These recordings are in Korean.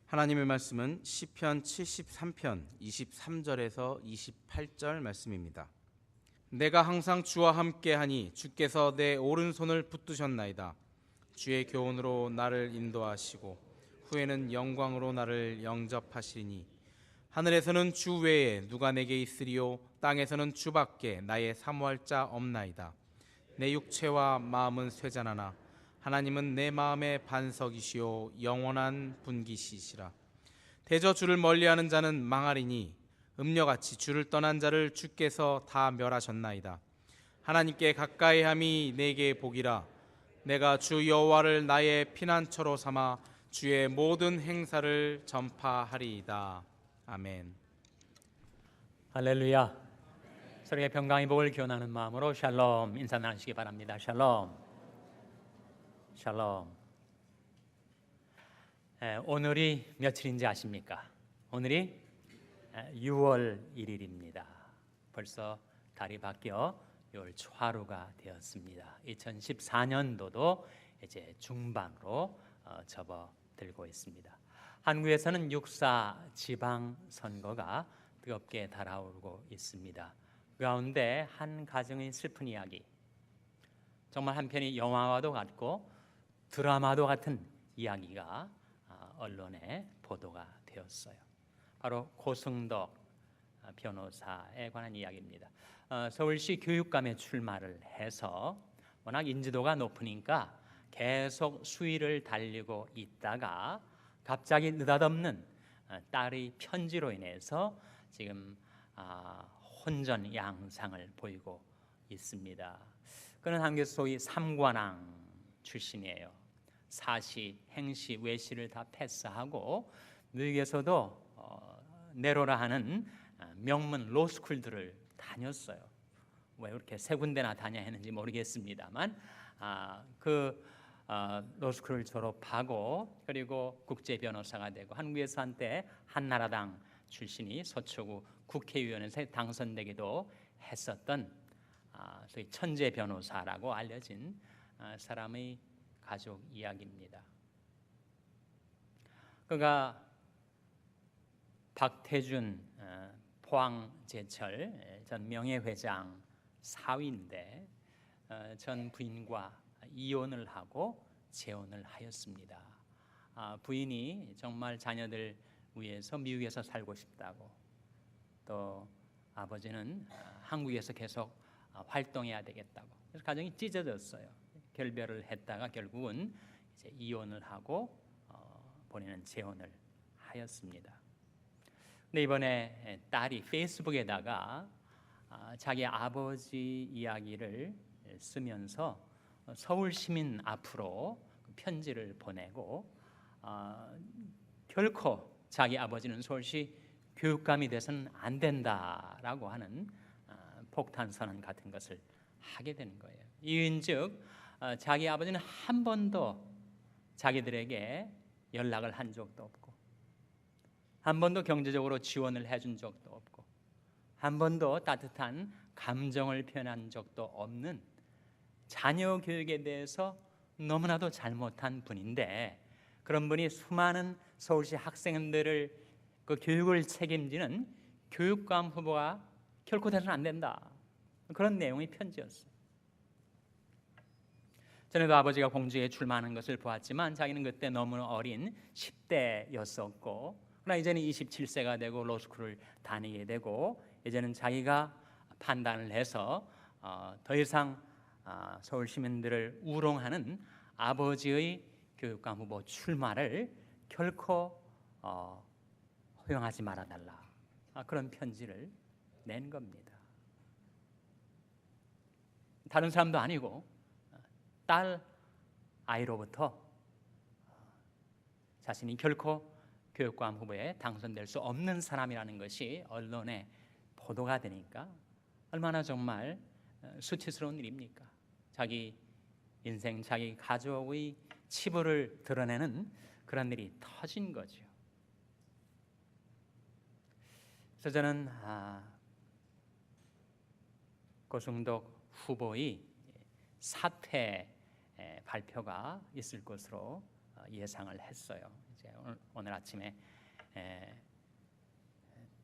하나님의 말씀은 시편 73편 23절에서 28절 말씀입니다. 내가 항상 주와 함께하니 주께서 내 오른손을 붙드셨나이다. 주의 교훈으로 나를 인도하시고 후에는 영광으로 나를 영접하시니 하늘에서는 주 외에 누가 내게 있으리요 땅에서는 주밖에 나의 사모할 자 없나이다. 내 육체와 마음은 쇠잔하나 하나님은 내 마음의 반석이시요 영원한 분기시시라. 대저 주를 멀리하는 자는 망하리니 음녀같이 주를 떠난 자를 주께서 다 멸하셨나이다. 하나님께 가까이함이 내게 복이라. 내가 주 여호와를 나의 피난처로 삼아 주의 모든 행사를 전파하리이다. 아멘. 할렐루야. 서로의 평강의 복을 기원하는 마음으로 샬롬 인사 나누시기 바랍니다. 샬롬. 샬롬. 오늘이 며칠인지 아십니까? 오늘이 6월 1일입니다. 벌써 달이 바뀌어 6월 초하루가 되었습니다. 2014년도도 이제 중반으로 접어들고 있습니다. 한국에서는 6.4 지방선거가 뜨겁게 달아오르고 있습니다. 그 가운데 한 가정의 슬픈 이야기, 정말 한편이 영화와도 같고 드라마도 같은 이야기가 언론에 보도가 되었어요. 바로 고승덕 변호사에 관한 이야기입니다. 서울시 교육감에 출마를 해서 워낙 인지도가 높으니까 계속 수위를 달리고 있다가 갑자기 느닷없는 딸의 편지로 인해서 지금 혼전 양상을 보이고 있습니다. 그는 한국에서 소위 삼관왕 출신이에요. 사시, 행시, 외시를 다 패스하고 미국에서도 네로라 하는 명문 로스쿨들을 다녔어요. 왜 이렇게 세 군데나 다녀야 했는지 모르겠습니다만 그 로스쿨을 졸업하고 그리고 국제 변호사가 되고 한국에서 한때 한나라당 출신이 서초구 국회의원에서 당선되기도 했었던 소위 천재 변호사라고 알려진 사람의 가족 이야기입니다. 그가 박태준 포항제철 전 명예회장 사위인데 전 부인과 이혼을 하고 재혼을 하였습니다. 부인이 정말 자녀들 위해서 미국에서 살고 싶다고, 또 아버지는 한국에서 계속 활동해야 되겠다고, 그래서 가정이 찢어졌어요. 결별을 했다가 결국은 이제 이혼을 하고 본인은 재혼을 하였습니다. 근데 이번에 딸이 페이스북에다가 자기 아버지 이야기를 쓰면서 서울 시민 앞으로 편지를 보내고 결코 자기 아버지는 서울시 교육감이 돼서는 안 된다라고 하는 폭탄 선언 같은 것을 하게 되는 거예요. 이인즉 자기 아버지는 한 번도 자기들에게 연락을 한 적도 없고, 한 번도 경제적으로 지원을 해준 적도 없고, 한 번도 따뜻한 감정을 표현한 적도 없는 자녀 교육에 대해서 너무나도 잘못한 분인데, 그런 분이 수많은 서울시 학생들을 그 교육을 책임지는 교육감 후보가 결코 돼서는 안 된다, 그런 내용의 편지였어요. 전에도 아버지가 공직에 출마하는 것을 보았지만 자기는 그때 너무 어린 10대였었고, 그러나 이제는 27세가 되고 로스쿨을 다니게 되고, 이제는 자기가 판단을 해서 더 이상 서울 시민들을 우롱하는 아버지의 교육감 후보 출마를 결코 허용하지 말아달라, 그런 편지를 낸 겁니다. 다른 사람도 아니고 딸 아이로부터 자신이 결코 교육감 후보에 당선될 수 없는 사람이라는 것이 언론에 보도가 되니까 얼마나 정말 수치스러운 일입니까? 자기 인생, 자기 가족의 치부를 드러내는 그런 일이 터진 거죠. 그래서 저는 고승덕 후보의 사퇴 발표가 있을 것으로 예상을 했어요. 이제 오늘 아침에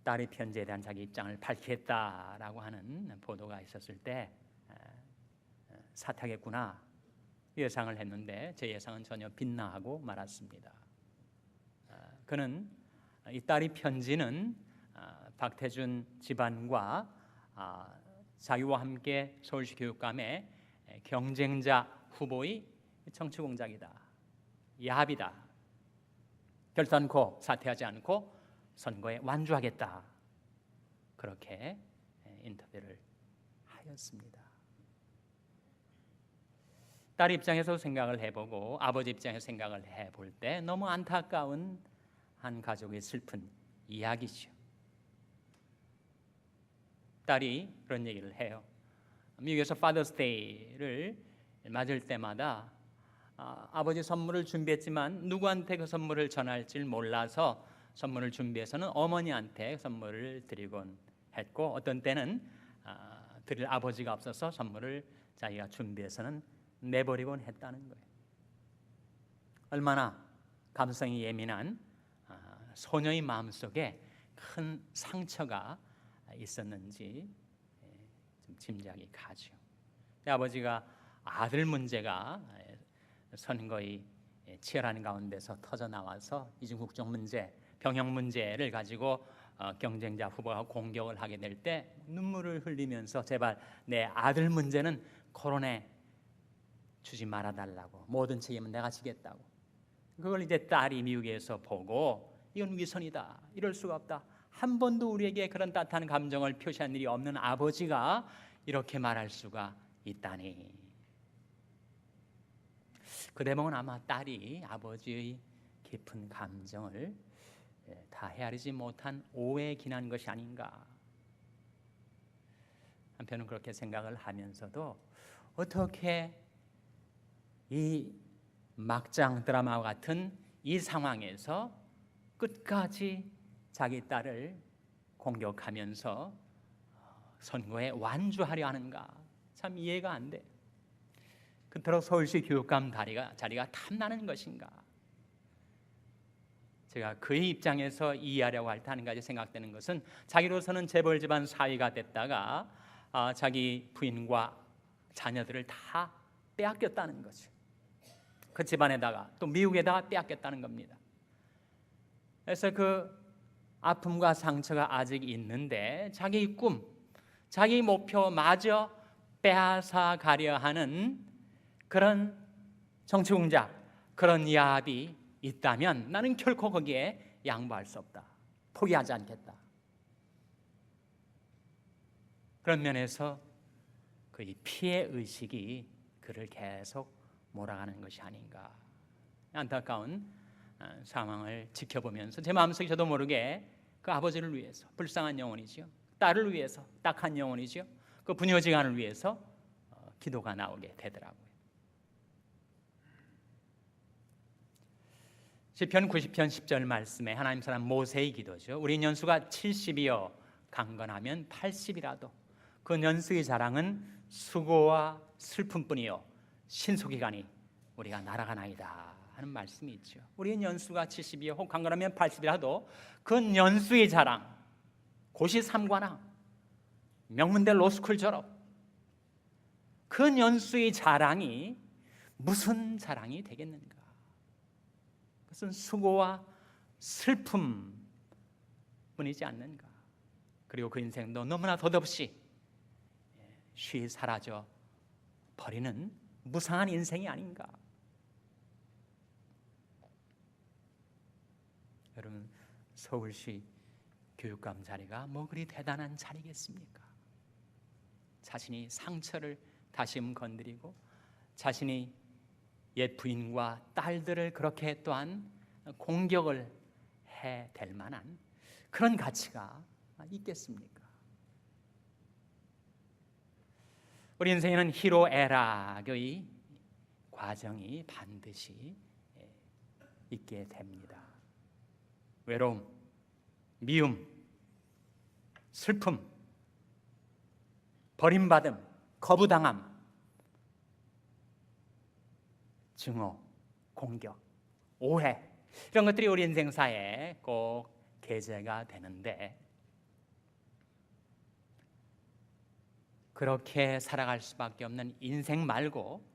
딸의 편지에 대한 자기 입장을 밝히겠다라고 하는 보도가 있었을 때 사퇴하겠구나 예상을 했는데 제 예상은 전혀 빗나가고 말았습니다. 그는 이 딸의 편지는 박태준 집안과 자기와 함께 서울시 교육감의 경쟁자 후보의 정치 공작이다, 야합이다, 결단코 사퇴하지 않고 선거에 완주하겠다, 그렇게 인터뷰를 하였습니다. 딸 입장에서 생각을 해보고 아버지 입장에서 생각을 해볼 때 너무 안타까운 한 가족의 슬픈 이야기죠. 딸이 그런 얘기를 해요. 미국에서 파더스 데이를 맞을 때마다 아버지 선물을 준비했지만 누구한테 그 선물을 전할지 몰라서 선물을 준비해서는 어머니한테 선물을 드리곤 했고, 어떤 때는 드릴 아버지가 없어서 선물을 자기가 준비해서는 내버리곤 했다는 거예요. 얼마나 감성이 예민한 소녀의 마음속에 큰 상처가 있었는지 좀 짐작이 가죠. 아버지가 아들 문제가 선거의 치열한 가운데서 터져 나와서 이중 국적 문제, 병역 문제를 가지고 경쟁자 후보가 공격을 하게 될 때 눈물을 흘리면서 제발 내 아들 문제는 코론에 주지 말아달라고, 모든 책임은 내가 지겠다고. 그걸 이제 딸이 미국에서 보고 이건 위선이다, 이럴 수가 없다, 한 번도 우리에게 그런 따뜻한 감정을 표시한 일이 없는 아버지가 이렇게 말할 수가 있다니. 그 대목은 아마 딸이 아버지의 깊은 감정을 다 헤아리지 못한 오해에 기난 것이 아닌가. 한편은 그렇게 생각을 하면서도 어떻게 이 막장 드라마와 같은 이 상황에서 끝까지 자기 딸을 공격하면서 선거에 완주하려 하는가, 참 이해가 안 돼. 그토록 서울시 교육감 자리가 탐나는 것인가. 제가 그의 입장에서 이해하려고 할 때 한 가지 생각되는 것은, 자기로서는 재벌 집안 사위가 됐다가 자기 부인과 자녀들을 다 빼앗겼다는 거죠. 그 집안에다가 또 미국에다가 빼앗겼다는 겁니다. 그래서 그 아픔과 상처가 아직 있는데 자기 꿈, 자기 목표마저 빼앗아 가려 하는 그런 정치 공작, 그런 야합이 있다면 나는 결코 거기에 양보할 수 없다, 포기하지 않겠다. 그런 면에서 그의 피해 의식이 그를 계속 몰아가는 것이 아닌가. 안타까운 상황을 지켜보면서 제 마음속에 저도 모르게 그 아버지를 위해서, 불쌍한 영혼이지요, 딸을 위해서, 딱한 영혼이지요, 그 부녀지간을 위해서 기도가 나오게 되더라고요. 시편 90편 10절 말씀에 하나님 사람 모세의 기도죠. 우리 연수가 70이여 강건하면 80이라도 그 연수의 자랑은 수고와 슬픔뿐이요 신속이가니 우리가 날아가나이다 하는 말씀이 있죠. 우리의 연수가 70이여 혹 강건하면 80이라도 그 연수의 자랑, 고시 3관왕, 명문대 로스쿨 졸업, 그 연수의 자랑이 무슨 자랑이 되겠는가? 그것은 수고와 슬픔뿐이지 않는가? 그리고 그 인생도 너무나 덧없이 쉬 사라져 버리는 무상한 인생이 아닌가? 여러분, 서울시 교육감 자리가 뭐 그리 대단한 자리겠습니까? 자신이 상처를 다시금 건드리고 자신이 옛 부인과 딸들을 그렇게 또한 공격을 해댈 만한 그런 가치가 있겠습니까? 우리 인생에는 희로애락의 과정이 반드시 있게 됩니다. 외로움, 미움, 슬픔, 버림받음, 거부당함, 증오, 공격, 오해, 이런 것들이 우리 인생사에 꼭 계제가 되는데, 그렇게 살아갈 수밖에 없는 인생 말고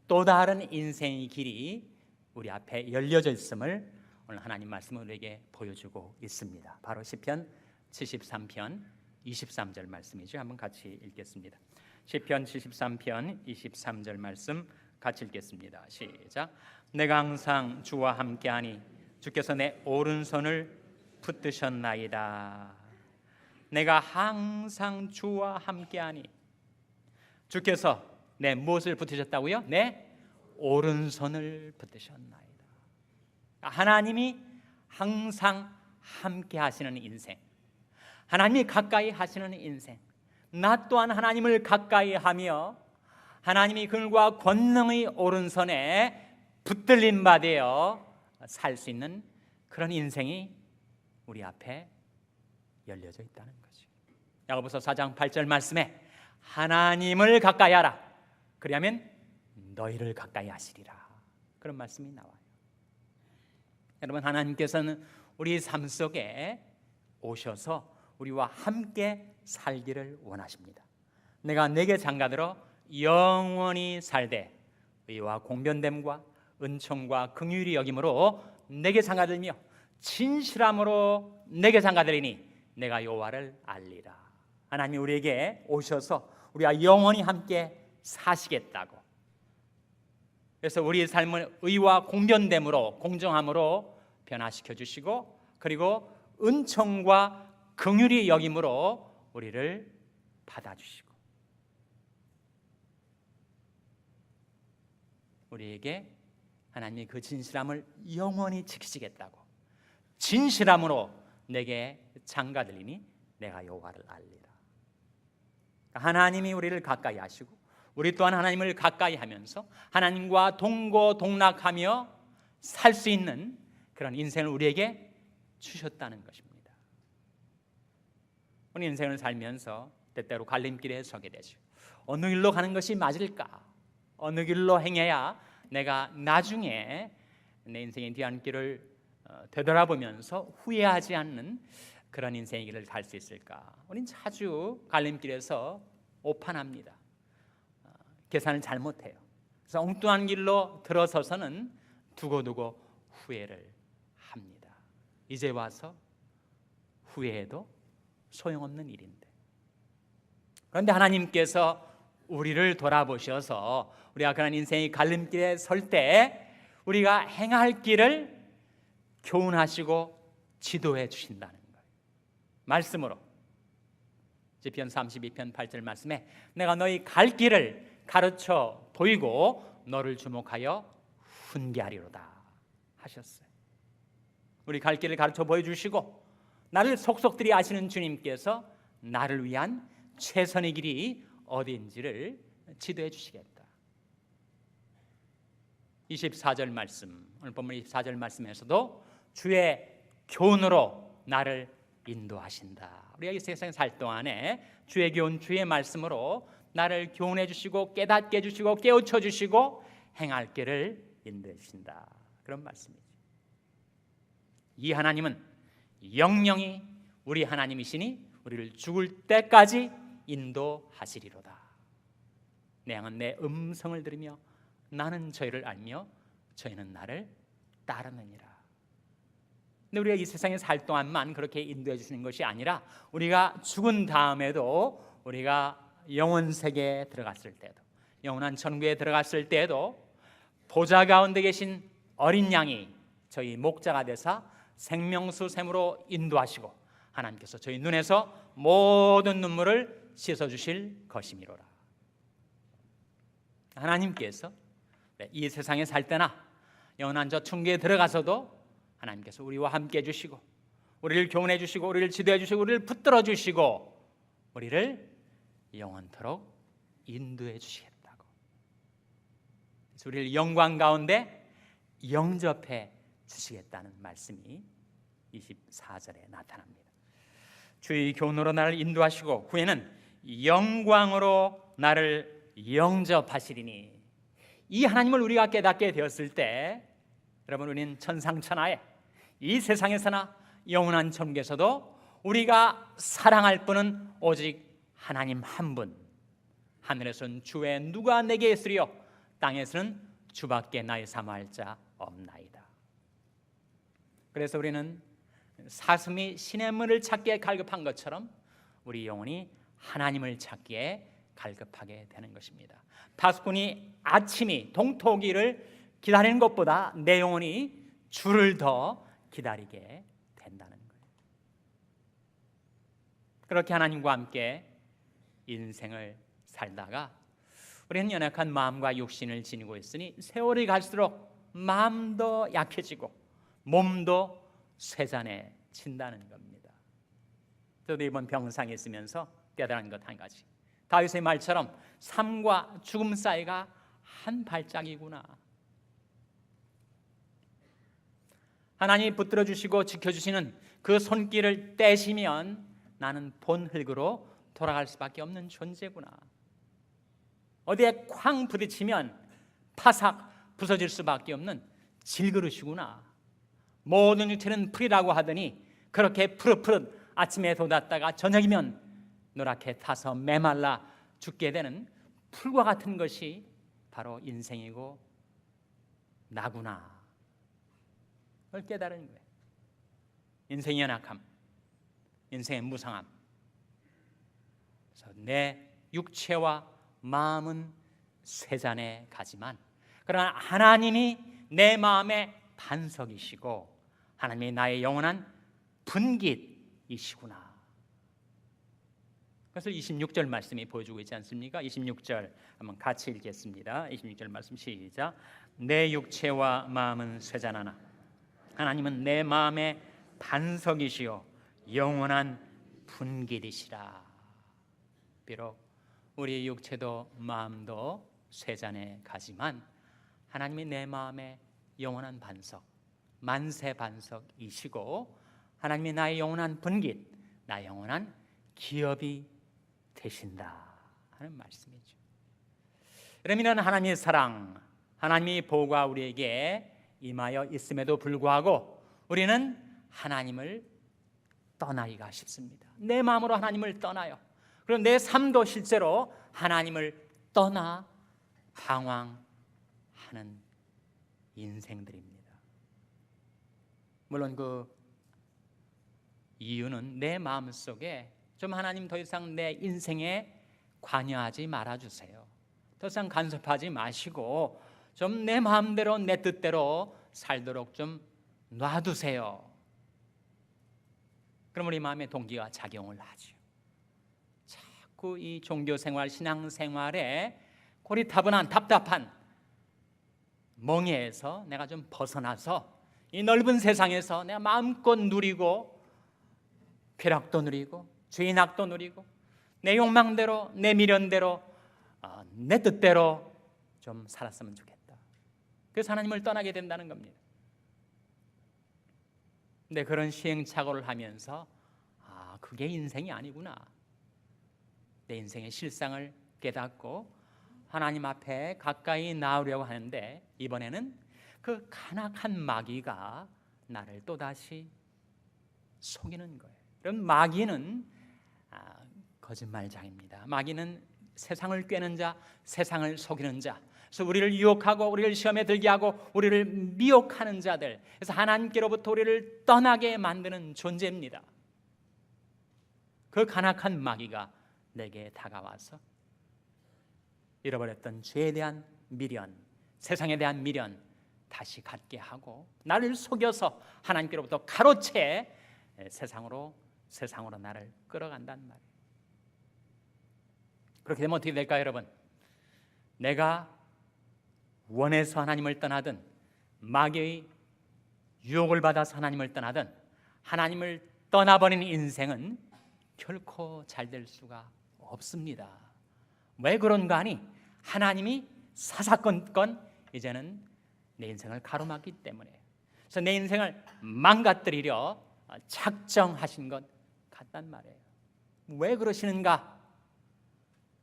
또 다른 인생의 길이 우리 앞에 열려져 있음을 오늘 하나님 말씀은 우리에게 보여주고 있습니다. 바로 시편 73편 23절 말씀이죠. 한번 같이 읽겠습니다. 시편 73편 23절 말씀 같이 읽겠습니다. 시작. 내가 항상 주와 함께하니 주께서 내 오른손을 붙드셨나이다. 내가 항상 주와 함께하니, 주께서 내 무엇을 붙드셨다고요? 내 오른손을 붙드셨나이다. 하나님이 항상 함께 하시는 인생, 하나님이 가까이 하시는 인생, 나 또한 하나님을 가까이 하며 하나님이 그늘과 권능의 오른손에 붙들림 받아 살 수 있는 그런 인생이 우리 앞에 열려져 있다는 거죠. 야고보서 4장 8절 말씀에 하나님을 가까이 하라, 그리하면 너희를 가까이 하시리라, 그런 말씀이 나와요. 여러분, 하나님께서는 우리 삶 속에 오셔서 우리와 함께 살기를 원하십니다. 내가 내게 장가들어 영원히 살되 의와 공변됨과 은총과 긍휼이 여김으로 내게 장가들며 진실함으로 내게 장가들이니 내가 여호와를 알리라. 하나님이 우리에게 오셔서 우리와 영원히 함께 사시겠다고, 그래서 우리의 삶을 의와 공변됨으로, 공정함으로 변화시켜 주시고, 그리고 은총과 긍휼이 여김으로 우리를 받아주시고, 우리에게 하나님이 그 진실함을 영원히 지키시겠다고, 진실함으로 내게 장가들리니 내가 여호와를 알리라. 하나님이 우리를 가까이 하시고 우리 또한 하나님을 가까이 하면서 하나님과 동고동락하며 살 수 있는 그런 인생을 우리에게 주셨다는 것입니다. 우리 인생을 살면서 때때로 갈림길에 서게 되죠. 어느 길로 가는 것이 맞을까? 어느 길로 행해야 내가 나중에 내 인생의 뒤안길을 되돌아보면서 후회하지 않는 그런 인생의 길을 갈 수 있을까? 우린 자주 갈림길에서 오판합니다. 계산을 잘못해요. 그래서 엉뚱한 길로 들어서서는 두고두고 후회를 합니다. 이제 와서 후회해도 소용없는 일인데, 그런데 하나님께서 우리를 돌아보셔서 우리가 그런 인생의 갈림길에 설 때 우리가 행할 길을 교훈하시고 지도해 주신다는 거예요. 말씀으로 시편 32편 8절 말씀에 내가 너희 갈 길을 가르쳐 보이고 너를 주목하여 훈계하리로다 하셨어요. 우리 갈 길을 가르쳐 보여주시고 나를 속속들이 아시는 주님께서 나를 위한 최선의 길이 어디인지를 지도해 주시겠다. 24절 말씀, 오늘 본문 24절 말씀에서도 주의 교훈으로 나를 인도하신다. 우리가 이 세상에 살 동안에 주의 교훈, 주의 말씀으로 나를 교훈해 주시고 깨닫게 해주시고 깨우쳐 주시고 행할 길을 인도해 주신다, 그런 말씀이죠. 이 하나님은 영영이 우리 하나님이시니 우리를 죽을 때까지 인도하시리로다. 내 양은 내 음성을 들으며 나는 저희를 알며 저희는 나를 따르느니라. 근데 우리가 이 세상에 살 동안만 그렇게 인도해 주시는 것이 아니라 우리가 죽은 다음에도, 우리가 영원 세계에 들어갔을 때도, 영원한 천국에 들어갔을 때에도 보좌 가운데 계신 어린 양이 저희 목자가 되사 생명수 샘으로 인도하시고 하나님께서 저희 눈에서 모든 눈물을 씻어주실 것이미로라. 하나님께서 이 세상에 살 때나 영원한 저 천국에 들어가서도 하나님께서 우리와 함께 해주시고 우리를 교훈해 주시고 우리를 지도해 주시고 우리를 붙들어 주시고 우리를 영원토록 인도해 주시겠다고, 그래서 우리를 영광 가운데 영접해 주시겠다는 말씀이 24절에 나타납니다. 주의 교훈으로 나를 인도하시고 후에는 영광으로 나를 영접하시리니, 이 하나님을 우리가 깨닫게 되었을 때 여러분, 우리는 천상천하에 이 세상에서나 영원한 천국에서도 우리가 사랑할 분은 오직 하나님 한 분. 하늘에서는 주의 누가 내게 있으리요, 땅에서는 주밖에 나의 사모할 자 없나이다. 그래서 우리는 사슴이 시냇물을 찾기에 갈급한 것처럼 우리 영혼이 하나님을 찾기에 갈급하게 되는 것입니다. 파수꾼이 아침이 동토기를 기다리는 것보다 내 영혼이 주를 더 기다리게 된다는 거예요. 그렇게 하나님과 함께 인생을 살다가 우리는 연약한 마음과 육신을 지니고 있으니 세월이 갈수록 마음도 약해지고 몸도 쇠잔해진다는 겁니다. 저도 이번 병상에 있으면서 깨달은 것 한 가지, 다윗의 말처럼 삶과 죽음 사이가 한 발짝이구나. 하나님이 붙들어 주시고 지켜주시는 그 손길을 떼시면 나는 본흙으로 돌아갈 수밖에 없는 존재구나. 어디에 쾅 부딪히면 파삭 부서질 수밖에 없는 질그릇이구나. 모든 육체는 풀이라고 하더니 그렇게 푸릇푸릇 아침에 돋았다가 저녁이면 노랗게 타서 메말라 죽게 되는 풀과 같은 것이 바로 인생이고 나구나. 그걸 깨달은 거예요. 인생의 연약함, 인생의 무상함. 그래서 내 육체와 마음은 쇠잔해 가지만 그러나 하나님이 내 마음의 반석이시고 하나님이 나의 영원한 분깃이시구나. 그것을 26절 말씀이 보여주고 있지 않습니까? 26절 한번 같이 읽겠습니다. 26절 말씀 시작. 내 육체와 마음은 쇠잔하나 하나님은 내 마음의 반석이시요 영원한 분깃이시라. 비록 우리 육체도 마음도 쇠잔해 가지만 하나님이 내 마음의 영원한 반석, 만세 반석이시고 하나님이 나의 영원한 분깃, 나의 영원한 기업이 되신다 하는 말씀이죠. 그러면 하나님의 사랑, 하나님의 보호가 우리에게 임하여 있음에도 불구하고 우리는 하나님을 떠나기가 쉽습니다. 내 마음으로 하나님을 떠나요. 그럼 내 삶도 실제로 하나님을 떠나 방황하는 인생들입니다. 물론 그 이유는 내 마음속에 좀 하나님 더 이상 내 인생에 관여하지 말아주세요. 더 이상 간섭하지 마시고 좀 내 마음대로 내 뜻대로 살도록 좀 놔두세요. 그럼 우리 마음의 동기가 작용을 하죠. 자꾸 이 종교생활, 신앙생활에 고리타분한 답답한 멍에에서 내가 좀 벗어나서 이 넓은 세상에서 내가 마음껏 누리고 쾌락도 누리고 죄인악도 누리고 내 욕망대로 내 미련대로 내 뜻대로 좀 살았으면 좋겠다. 그래서 하나님을 떠나게 된다는 겁니다. 근데 그런 시행착오를 하면서 그게 인생이 아니구나. 내 인생의 실상을 깨닫고 하나님 앞에 가까이 나오려고 하는데 이번에는 그 간악한 마귀가 나를 또다시 속이는 거예요. 그럼 마귀는 거짓말장입니다. 마귀는 세상을 꿰는 자, 세상을 속이는 자, 그래서 우리를 유혹하고 우리를 시험에 들게 하고 우리를 미혹하는 자들, 그래서 하나님께로부터 우리를 떠나게 만드는 존재입니다. 그 간악한 마귀가 내게 다가와서 잃어버렸던 죄에 대한 미련, 세상에 대한 미련 다시 갖게 하고 나를 속여서 하나님께로부터 가로채 세상으로 나를 끌어간단 말이에요. 그렇게 되면 어떻게 될까요, 여러분? 내가 원해서 하나님을 떠나든 마귀의 유혹을 받아서 하나님을 떠나든 하나님을 떠나버린 인생은 결코 잘 될 수가 없습니다. 왜 그런가 하니 하나님이 사사건건 이제는 내 인생을 가로막기 때문에, 그래서 내 인생을 망가뜨리려 작정하신 것 같단 말이에요. 왜 그러시는가?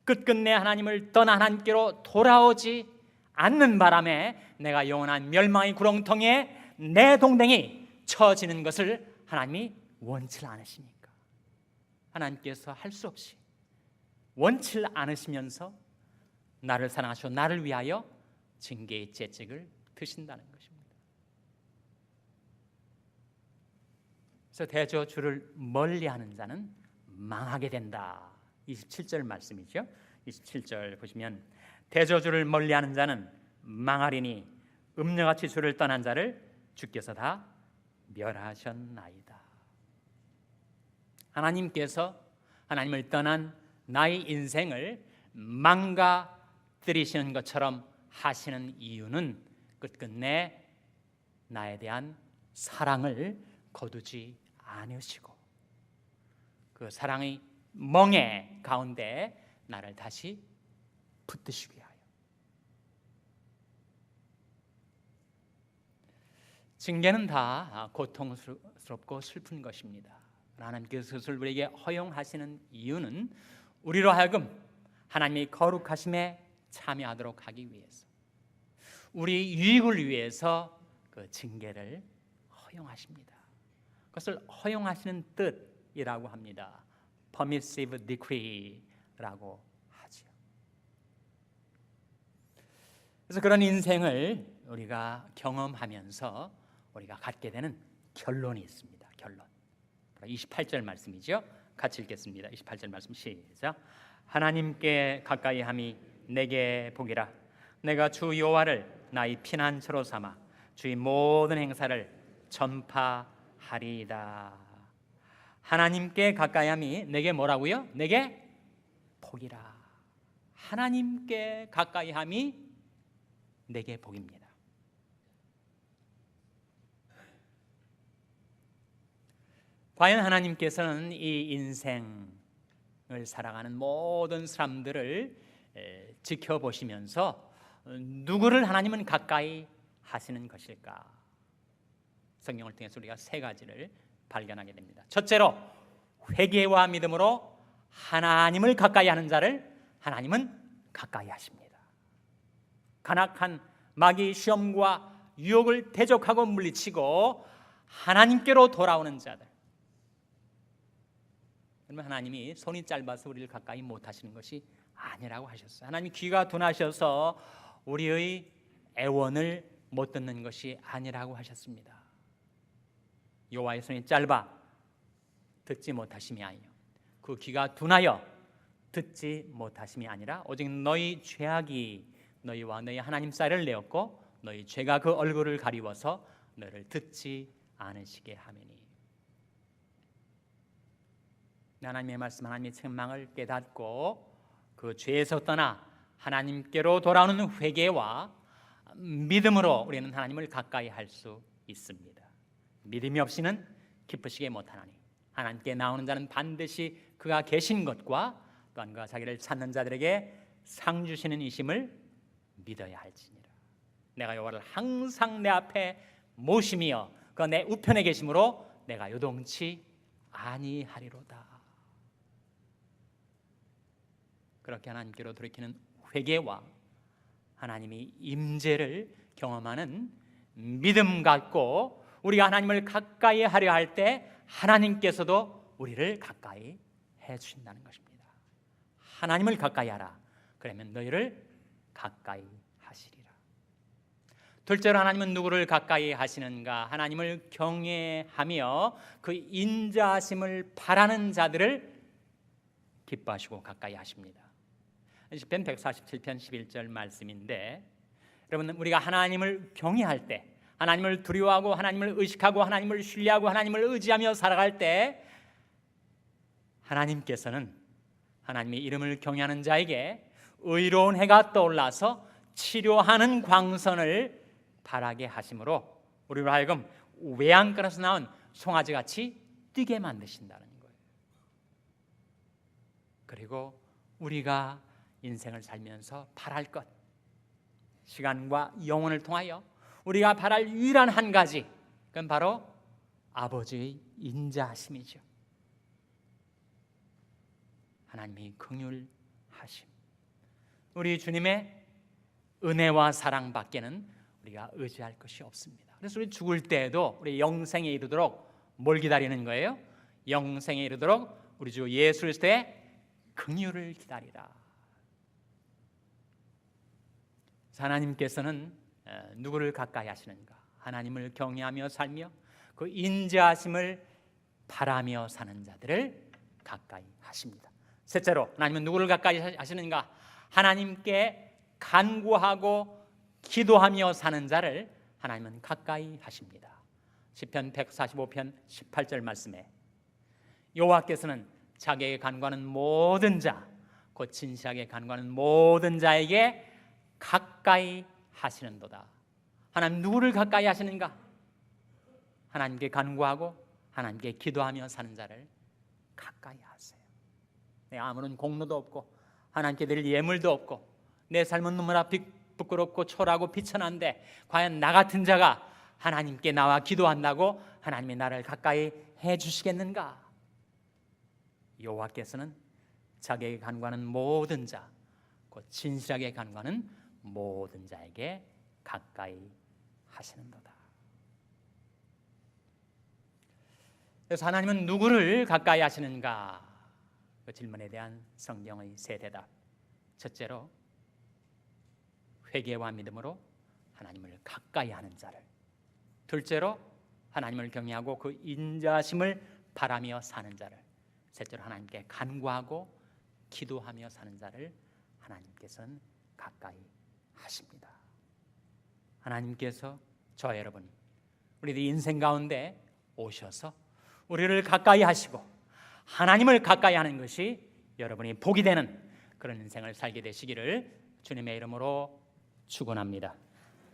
끝끝내 하나님을 떠나 하나님께로 돌아오지 않는 바람에 내가 영원한 멸망의 구렁텅이에 내 동댕이 처지는 것을 하나님이 원치 않으십니까? 하나님께서 할 수 없이 원치 않으시면서 나를 사랑하시고 나를 위하여 징계의 채찍을 드신다는 것입니다. 그래서 대저주를 멀리하는 자는 망하게 된다. 27절 말씀이죠. 27절 보시면 대저주를 멀리하는 자는 망하리니 음녀같이 주를 떠난 자를 주께서 다 멸하셨나이다. 하나님께서 하나님을 떠난 나의 인생을 망가뜨리시는 것처럼 하시는 이유는 끝끝내 나에 대한 사랑을 거두지 않으시고 그 사랑의 멍에 가운데 나를 다시 붙드시기 위하여. 징계는 다 고통스럽고 슬픈 것입니다. 하나님께서 그것을 우리에게 허용하시는 이유는 우리로 하여금 하나님의 거룩하심에 참여하도록 하기 위해서, 우리 유익을 위해서 그 징계를 허용하십니다. 그것을 허용하시는 뜻이라고 합니다. Permissive decree라고 하죠. 그래서 그런 인생을 우리가 경험하면서 우리가 갖게 되는 결론이 있습니다. 결론. 28절 말씀이죠. 같이 읽겠습니다. 28절 말씀 시작. 하나님께 가까이함이 내게 복이라. 내가 주 여호와를 나의 피난처로 삼아 주의 모든 행사를 전파하리이다. 하나님께 가까이함이 내게 뭐라고요? 내게 복이라. 하나님께 가까이함이 내게 복입니다. 과연 하나님께서는 이 인생을 살아가는 모든 사람들을 지켜보시면서 누구를 하나님은 가까이 하시는 것일까? 성경을 통해서 우리가 세 가지를 발견하게 됩니다. 첫째로 회개와 믿음으로 하나님을 가까이 하는 자를 하나님은 가까이 하십니다. 간악한 마귀 시험과 유혹을 대적하고 물리치고 하나님께로 돌아오는 자들. 그러면 하나님이 손이 짧아서 우리를 가까이 못하시는 것이 아니라고 하셨어요. 하나님 귀가 둔하셔서 우리의 애원을 못 듣는 것이 아니라고 하셨습니다. 여호와의 손이 짧아 듣지 못하심이 아니요 그 귀가 둔하여 듣지 못하심이 아니라 오직 너희 죄악이 너희와 너희 하나님 사이를 내었고 너희 죄가 그 얼굴을 가리워서 너를 듣지 않으시게 하매니. 하나님의 말씀, 하나님의 책망을 깨닫고 그 죄에서 떠나 하나님께로 돌아오는 회개와 믿음으로 우리는 하나님을 가까이 할 수 있습니다. 믿음이 없이는 기쁘시게 못하나니 하나님께 나오는 자는 반드시 그가 계신 것과 또한 그가 자기를 찾는 자들에게 상 주시는 이심을 믿어야 할지니라. 내가 여호와를 항상 내 앞에 모심이여 그가 내 우편에 계심으로 내가 요동치 아니하리로다. 그렇게 하나님께로 돌이키는 회개와 하나님의 임재를 경험하는 믿음 갖고 우리가 하나님을 가까이 하려 할 때 하나님께서도 우리를 가까이 해 주신다는 것입니다. 하나님을 가까이 하라. 그러면 너희를 가까이 하시리라. 둘째로 하나님은 누구를 가까이 하시는가? 하나님을 경외하며 그 인자하심을 바라는 자들을 기뻐하시고 가까이 하십니다. 시편 147편 11절 말씀인데, 여러분 우리가 하나님을 경외할 때, 하나님을 두려워하고 하나님을 의식하고 하나님을 신뢰하고 하나님을 의지하며 살아갈 때 하나님께서는 하나님의 이름을 경외하는 자에게 의로운 해가 떠올라서 치료하는 광선을 바라게 하심으로 우리로 하여금 외양간에서 나온 송아지같이 뛰게 만드신다는 거예요. 그리고 우리가 인생을 살면서 바랄 것, 시간과 영혼을 통하여 우리가 바랄 유일한 한 가지, 그건 바로 아버지의 인자하심이죠. 하나님의 긍휼하심, 우리 주님의 은혜와 사랑밖에는 우리가 의지할 것이 없습니다. 그래서 우리 죽을 때에도 우리 영생에 이르도록 뭘 기다리는 거예요? 영생에 이르도록 우리 주 예수 그리스도의 긍휼을 기다리라. 하나님께서는 누구를 가까이 하시는가? 하나님을 경외하며 살며 그 인자하심을 바라며 사는 자들을 가까이 하십니다. 셋째로 하나님은 누구를 가까이 하시는가? 하나님께 간구하고 기도하며 사는 자를 하나님은 가까이 하십니다. 시편 145편 18절 말씀에 여호와께서는 자기에게 간구하는 모든 자, 곧 진실하게 간구하는 모든 자에게 가까이 하시는도다. 하나님 누구를 가까이 하시는가? 하나님께 간구하고 하나님께 기도하며 사는 자를 가까이 하세요. 내 아무런 공로도 없고 하나님께 드릴 예물도 없고 내 삶은 너무나 부끄럽고 초라하고 비천한데 과연 나 같은 자가 하나님께 나와 기도한다고 하나님이 나를 가까이 해주시겠는가? 여호와께서는 자기에게 간구하는 모든 자, 곧 진실하게 간구하는 모든 자에게 가까이 하시는도다. 그래서 하나님은 누구를 가까이 하시는가? 그 질문에 대한 성경의 세 대답. 첫째로 회개와 믿음으로 하나님을 가까이 하는 자를, 둘째로 하나님을 경외하고 그 인자심을 바라며 사는 자를, 셋째로 하나님께 간구하고 기도하며 사는 자를 하나님께서는 가까이 하십니다. 하나님께서 저 여러분 우리들 인생 가운데 오셔서 우리를 가까이 하시고 하나님을 가까이 하는 것이 여러분이 복이 되는 그런 인생을 살게 되시기를 주님의 이름으로 축원합니다.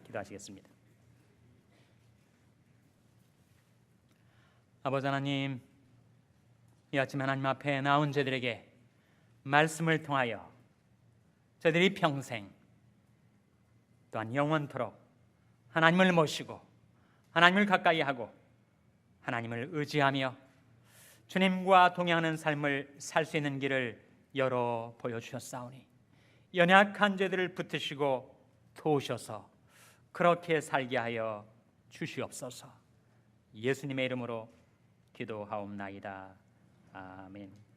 기도하시겠습니다. 아버지 하나님, 이 아침 하나님 앞에 나온 저들에게 말씀을 통하여 저들이 평생 또한 영원토록 하나님을 모시고 하나님을 가까이 하고 하나님을 의지하며 주님과 동행하는 삶을 살 수 있는 길을 열어 보여주셨사오니 연약한 저들을 붙드시고 도우셔서 그렇게 살게 하여 주시옵소서. 예수님의 이름으로 기도하옵나이다. 아멘.